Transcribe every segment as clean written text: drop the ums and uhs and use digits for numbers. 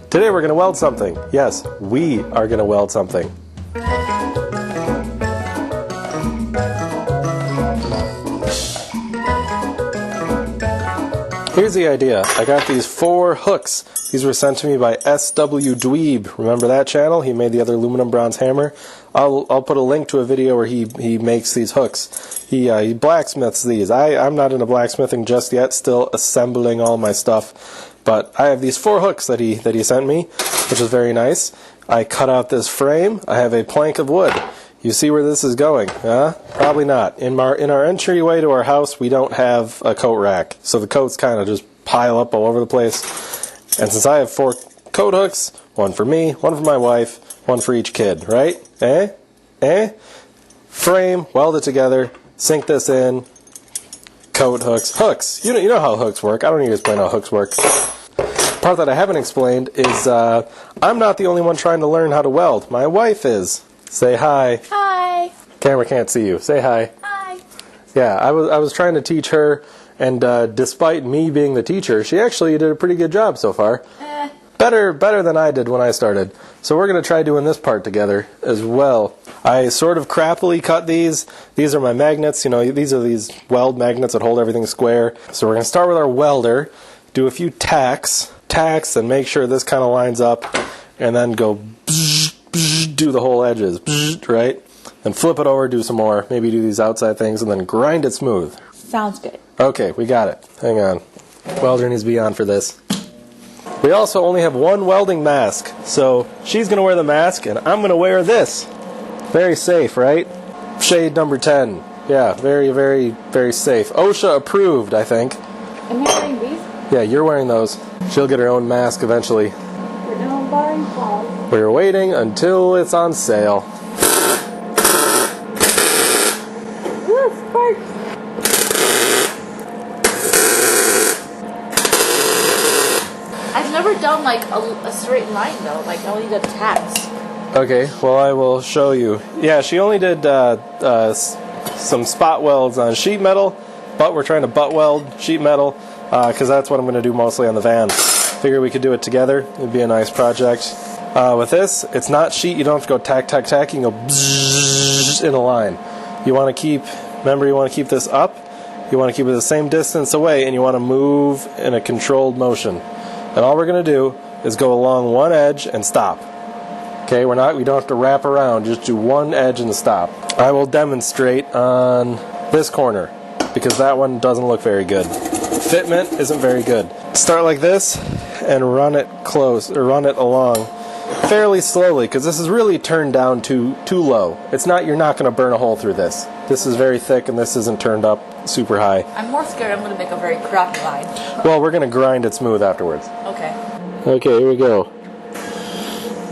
Today we're going to weld something. Yes, we are going to weld something. Here's the idea. I got these 4 hooks. These were sent to me by SWDweeb. Remember that channel? He made the other aluminum bronze hammer. I'll put a link to a video where he makes these hooks. He blacksmiths these. I'm not into blacksmithing just yet, still assembling all my stuff. But I have these 4 hooks that he sent me, which is very nice. I cut out this frame. I have a plank of wood. You see where this is going? Probably not. In our entryway to our house, we don't have a coat rack. So the coats kind of just pile up all over the place. And since I have 4 coat hooks, 1 for me, 1 for my wife, 1 for each kid, right? Frame, weld it together, sink this in, coat hooks. Hooks! You know how hooks work. I don't need to explain how hooks work. The part that I haven't explained is I'm not the only one trying to learn how to weld. My wife is. Say hi. Hi. Camera can't see you. Say hi. Hi. Yeah, I was trying to teach her, and despite me being the teacher, she actually did a pretty good job so far. Better than I did when I started. So we're going to try doing this part together as well. I sort of crappily cut these. These are my magnets. You know, these are these weld magnets that hold everything square. So we're going to start with our welder, do a few tacks, and make sure this kind of lines up, and then go do the whole edges, right? Then flip it over, do some more, maybe do these outside things, and then grind it smooth. Sounds good. Okay, we got it. Hang on. Welder needs to be on for this. We also only have 1 welding mask, so she's going to wear the mask, and I'm going to wear this. Very safe, right? Shade number 10. Yeah, very, very, very safe. OSHA approved, I think. Am I wearing these? Yeah, you're wearing those. She'll get her own mask eventually. We're now buying clothes. We're waiting until it's on sale. Ooh, sparks! I've never done like a straight line though, like I only did tacks. Okay, well I will show you. Yeah, she only did some spot welds on sheet metal, but we're trying to butt weld sheet metal because that's what I'm going to do mostly on the van. Figure we could do it together. It'd be a nice project. With this, it's not sheet. You don't have to go tack, tack, tack. You can go in a line. You want to keep, remember, you want to keep this up. You want to keep it the same distance away, and you want to move in a controlled motion. And all we're going to do is go along one edge and stop. Okay, we don't have to wrap around. Just do one edge and stop. I will demonstrate on this corner because that one doesn't look very good. Fitment isn't very good. Start like this and run it close, or run it along fairly slowly, because this is really turned down too low. You're not going to burn a hole through this. This is very thick and this isn't turned up super high. I'm more scared I'm going to make a very crappy line. Well, we're going to grind it smooth afterwards. Okay. Okay, here we go.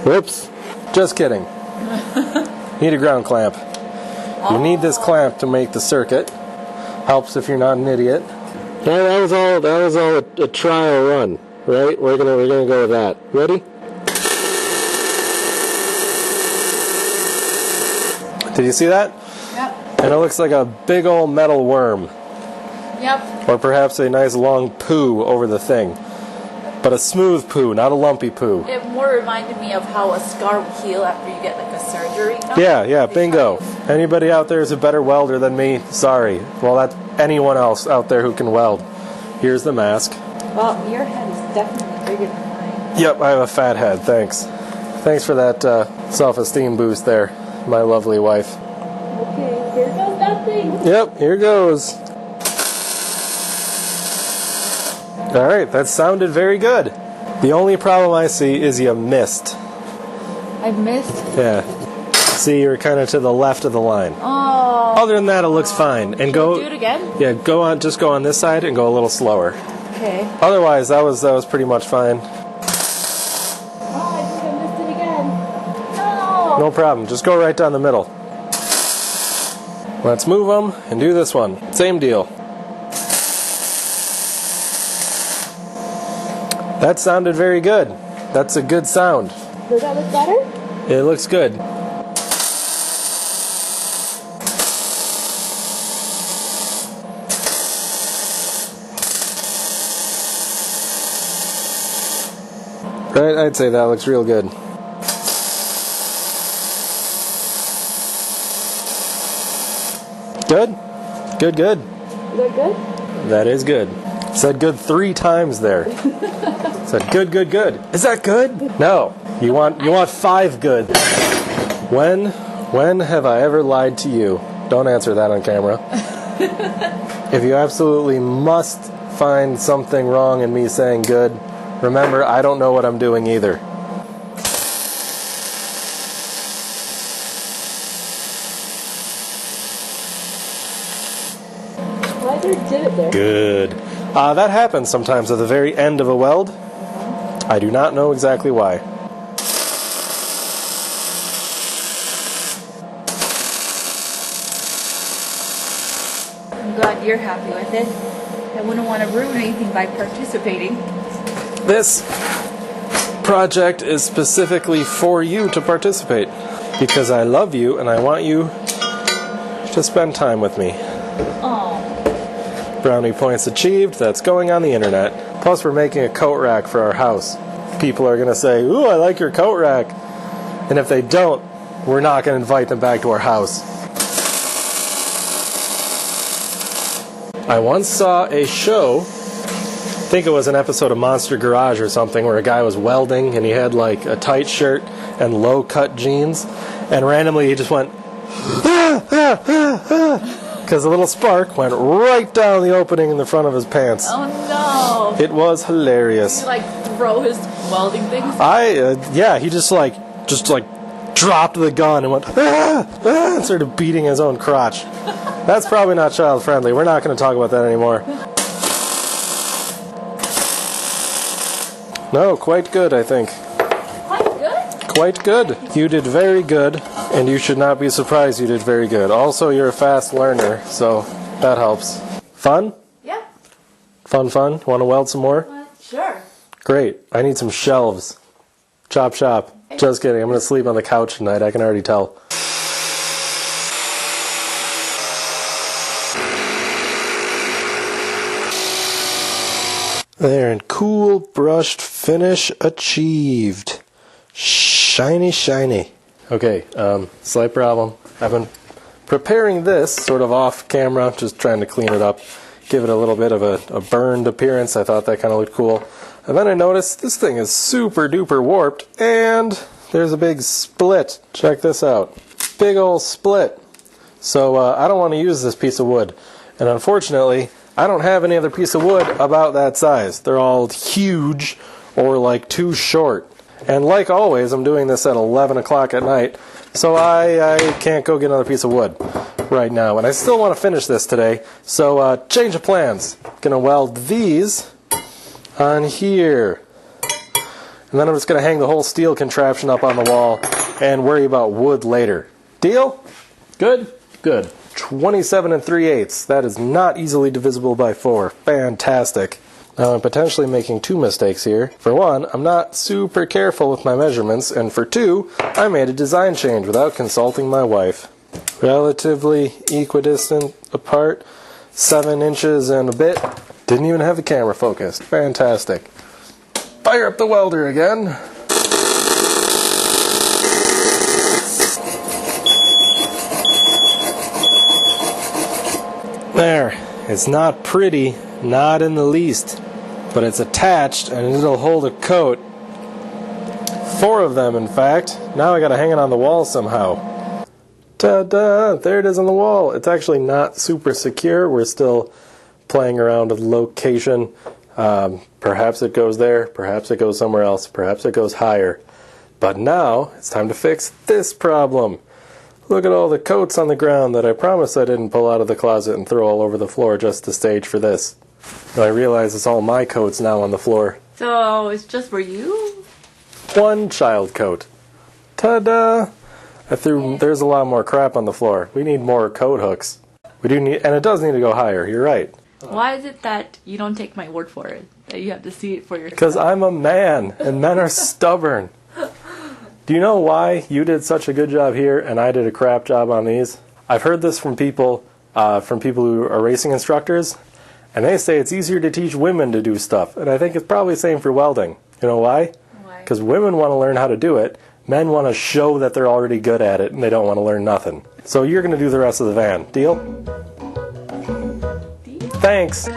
Whoops. Just kidding. Need a ground clamp. You need this clamp to make the circuit. Helps if you're not an idiot. That was all a trial run, right? We're gonna go with that. Ready? Did you see that? Yep. And it looks like a big old metal worm. Yep. Or perhaps a nice long poo over the thing. But a smooth poo, not a lumpy poo. It more reminded me of how a scar would heal after you get like a surgery. Yeah, bingo. Anybody out there is a better welder than me? Sorry. Well, that's anyone else out there who can weld. Here's the mask. Well, your head is definitely bigger than mine. Yep, I have a fat head. Thanks. Thanks for that self-esteem boost there, my lovely wife. Okay, here goes that thing. Yep, here goes. All right, that sounded very good. The only problem I see is you missed. I missed? Yeah. See, you're kind of to the left of the line. Oh. Other than that, it looks fine. And do it again? Yeah, just go on this side and go a little slower. Okay. Otherwise, that was pretty much fine. Oh, I think I missed it again. No. No problem. Just go right down the middle. Let's move them and do this one. Same deal. That sounded very good. That's a good sound. Does that look better? It looks good. Right, I'd say that looks real good. Good? Good, good. Is that good? That is good. Said good 3 times there. Said good, good, good. Is that good? No. You want 5 good. When have I ever lied to you? Don't answer that on camera. If you absolutely must find something wrong in me saying good, remember, I don't know what I'm doing either. Why did it there? Good. That happens sometimes at the very end of a weld. I do not know exactly why. I'm glad you're happy with it. I wouldn't want to ruin anything by participating. This project is specifically for you to participate because I love you and I want you to spend time with me. Aww. Brownie points achieved. That's going on the internet. Plus, we're making a coat rack for our house. People are going to say, "Ooh, I like your coat rack." And if they don't, we're not going to invite them back to our house. I once saw a show, I think it was an episode of Monster Garage or something, where a guy was welding and he had like a tight shirt and low-cut jeans, and randomly he just went, because a little spark went right down the opening in the front of his pants. Oh no! It was hilarious. Did he like throw his welding things? Yeah, he just dropped the gun and went, and started beating his own crotch. That's probably not child friendly. We're not going to talk about that anymore. No, quite good, I think. Quite good? Quite good. You did very good, and you should not be surprised you did very good. Also, you're a fast learner, so that helps. Fun? Yeah. Fun. Want to weld some more? Sure. Great. I need some shelves. Chop. Just kidding. I'm going to sleep on the couch tonight. I can already tell. There, and cool brushed finish achieved. Shiny. Okay, slight problem. I've been preparing this sort of off camera, just trying to clean it up, give it a little bit of a burned appearance. I thought that kind of looked cool. And then I noticed this thing is super duper warped, and there's a big split. Check this out. Big old split. So I don't want to use this piece of wood. And unfortunately, I don't have any other piece of wood about that size. They're all huge or like too short. And like always, I'm doing this at 11 o'clock at night, so I can't go get another piece of wood right now. And I still want to finish this today, so change of plans. Gonna weld these on here. And then I'm just gonna hang the whole steel contraption up on the wall and worry about wood later. Deal? Good? Good. 27 3/8. That is not easily divisible by 4. Fantastic. Now I'm potentially making 2 mistakes here. For one, I'm not super careful with my measurements, and for 2, I made a design change without consulting my wife. Relatively equidistant apart, 7 inches and a bit. Didn't even have the camera focused. Fantastic. Fire up the welder again. There. It's not pretty, not in the least, but it's attached and it'll hold a coat. 4 of them, in fact. Now I gotta hang it on the wall somehow. Ta-da! There it is on the wall. It's actually not super secure. We're still playing around with location. Perhaps it goes there, perhaps it goes somewhere else, perhaps it goes higher. But now it's time to fix this problem. Look at all the coats on the ground that I promised I didn't pull out of the closet and throw all over the floor just to stage for this. And I realize it's all my coats now on the floor. So it's just for you? 1 child coat. Ta-da! There's a lot more crap on the floor. We need more coat hooks. We do need, and it does need to go higher, you're right. Why is it that you don't take my word for it? That you have to see it for yourself? Because I'm a man, and men are stubborn. Do you know why you did such a good job here and I did a crap job on these? I've heard this from people who are racing instructors, and they say it's easier to teach women to do stuff. And I think it's probably the same for welding. You know why? Why? Because women want to learn how to do it. Men want to show that they're already good at it and they don't want to learn nothing. So you're going to do the rest of the van. Deal? Thanks.